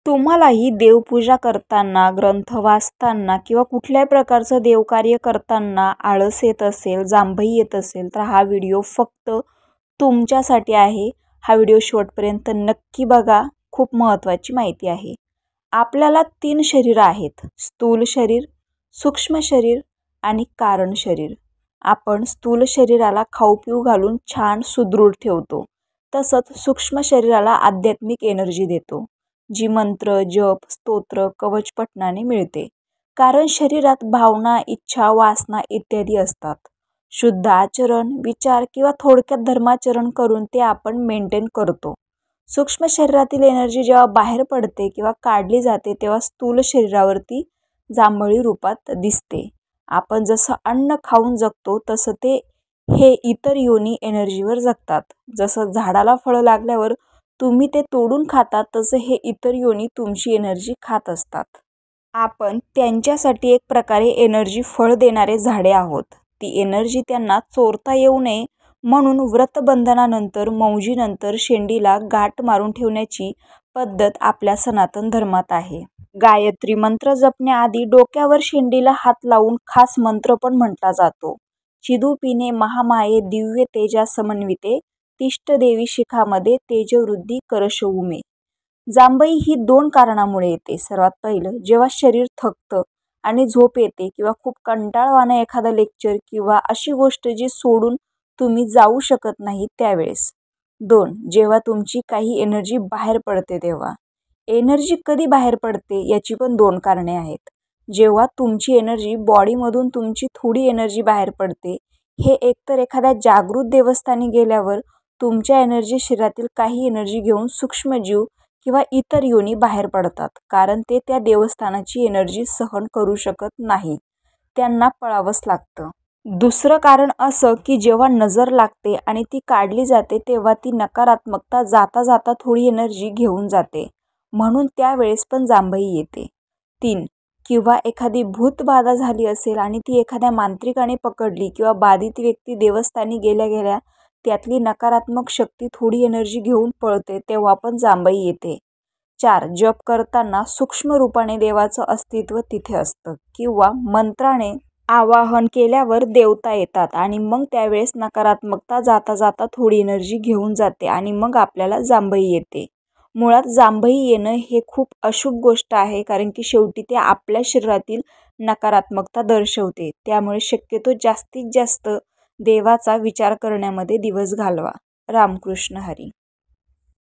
तुम्हालाही देवपूजा करताना, ग्रंथ वाचताना किंवा कुठल्याही प्रकारचं देवकार्य करताना आळस येत असेल, जांभई येत असेल, तर हा व्हिडिओ फक्त तुमच्यासाठी आहे. हा व्हिडिओ शेवटपर्यंत नक्की बघा. खूप महत्त्वाची माहिती आहे. आपल्याला 3 शरीरं आहेत: स्थूल शरीर, सूक्ष्म शरीर आणि कारण शरीर. आपण स्थूल शरीराला खाऊ पिऊ घालून छान सुदृढ ठेवतो. तसंच सूक्ष्म शरीराला आध्यात्मिक एनर्जी देतो, जी मंत्र, जप, स्तोत्र, कवच पठणाने मिळते. कारण शरीरात भावना, इच्छा, वासना इत्यादी असतात. शुद्ध आचरण, विचार किंवा थोडक्यात धर्माचरण करून ते आपण मेंटेन करतो. सूक्ष्म शरीरातील एनर्जी जेव्हा बाहेर पडते किंवा काढली जाते तेव्हा स्थूल शरीरावरती जांभळी रूपात दिसते. आपण जसं अन्न खाऊन जगतो तसं हे इतर योनी एनर्जीवर जगतात. जसं झाडाला फळं लागल्यावर तुम्ही ते तोडून खातात, तसं हे इतर योनी तुमची एनर्जी खात असतात. आपण त्यांच्यासाठी एक प्रकारे एनर्जी फळ देणारे झाडे आहोत. ती एनर्जी त्यांना चोरता येऊ नये म्हणून व्रतबंधनानंतर, मौजीनंतर शेंडीला गाठ मारून ठेवण्याची पद्धत आपल्या सनातन धर्मात आहे. गायत्री मंत्र जपण्याआधी डोक्यावर शेंडीला हात लावून खास मंत्र पण म्हटला जातो. चिदूपिने महामाये दिव्य तेजा समन्विते तिष्ठ देवी शिखामध्ये तेजवृद्धी करशवुमे. जांभई ही 2 कारणामुळे येते. सर्वात पहिलं, जेव्हा शरीर थकतं आणि झोप येते किंवा खूप कंटाळवाणं एखादं लेक्चर किंवा अशी गोष्ट जी सोडून तुम्ही जाऊ शकत नाही त्यावेळेस. 2, जेव्हा तुमची काही एनर्जी बाहेर पडते तेव्हा. एनर्जी कधी बाहेर पडते याची पण 2 कारणे आहेत. जेव्हा तुमची एनर्जी बॉडीमधून तुमची थोडी एनर्जी बाहेर पडते, हे एकतर एखाद्या जागृत देवस्थानी गेल्यावर तुमच्या एनर्जी शरीरातील काही एनर्जी घेऊन सूक्ष्मजीव किंवा इतर योनी बाहेर पडतात, कारण ते त्या देवस्थानाची एनर्जी सहन करू शकत नाही, त्यांना पळावंच लागतं. दुसरं कारण असं की जेव्हा नजर लागते आणि ती काढली जाते तेव्हा ती नकारात्मकता जाता जाता थोडी एनर्जी घेऊन जाते, म्हणून त्यावेळेस पण जांभई येते. 3, किंवा एखादी भूतबाधा झाली असेल आणि ती एखाद्या मांत्रिकाने पकडली किंवा बाधित व्यक्ती देवस्थानी गेल्या गेल्या त्यातली नकारात्मक शक्ती थोडी एनर्जी घेऊन पळते, तेव्हा पण जांभई येते. 4, जप करताना सूक्ष्म रूपाने देवाचं अस्तित्व तिथे असतं किंवा मंत्राने आवाहन केल्यावर देवता येतात आणि मग त्यावेळेस नकारात्मकता जाता जाता थोडी एनर्जी घेऊन जाते आणि मग आपल्याला जांभई येते. मुळात जांभई येणं हे खूप अशुभ गोष्ट आहे, कारण की शेवटी ते आपल्या शरीरातील नकारात्मकता दर्शवते. त्यामुळे शक्यतो जास्तीत जास्त देवाचा विचार करण्यामध्ये दिवस घालवा. रामकृष्ण हरी.